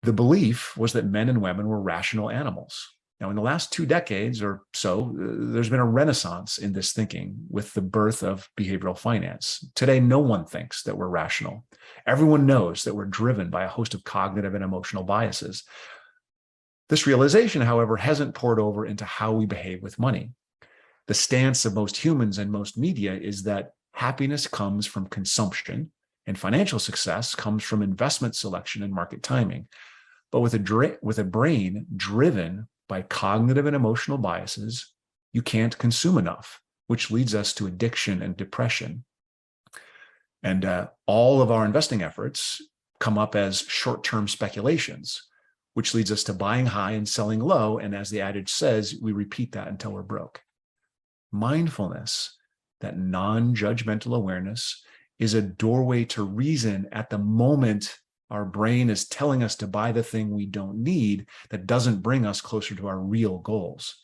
The belief was that men and women were rational animals. Now, in the last 2 decades or so, there's been a renaissance in this thinking with the birth of behavioral finance. Today, no one thinks that we're rational. Everyone knows that we're driven by a host of cognitive and emotional biases. This realization, however, hasn't poured over into how we behave with money. The stance of most humans and most media is that happiness comes from consumption and financial success comes from investment selection and market timing. But with a brain driven by cognitive and emotional biases, you can't consume enough, which leads us to addiction and depression. And all of our investing efforts come up as short-term speculations, which leads us to buying high and selling low. And as the adage says, we repeat that until we're broke. Mindfulness, that non-judgmental awareness, is a doorway to reason at the moment our brain is telling us to buy the thing we don't need that doesn't bring us closer to our real goals.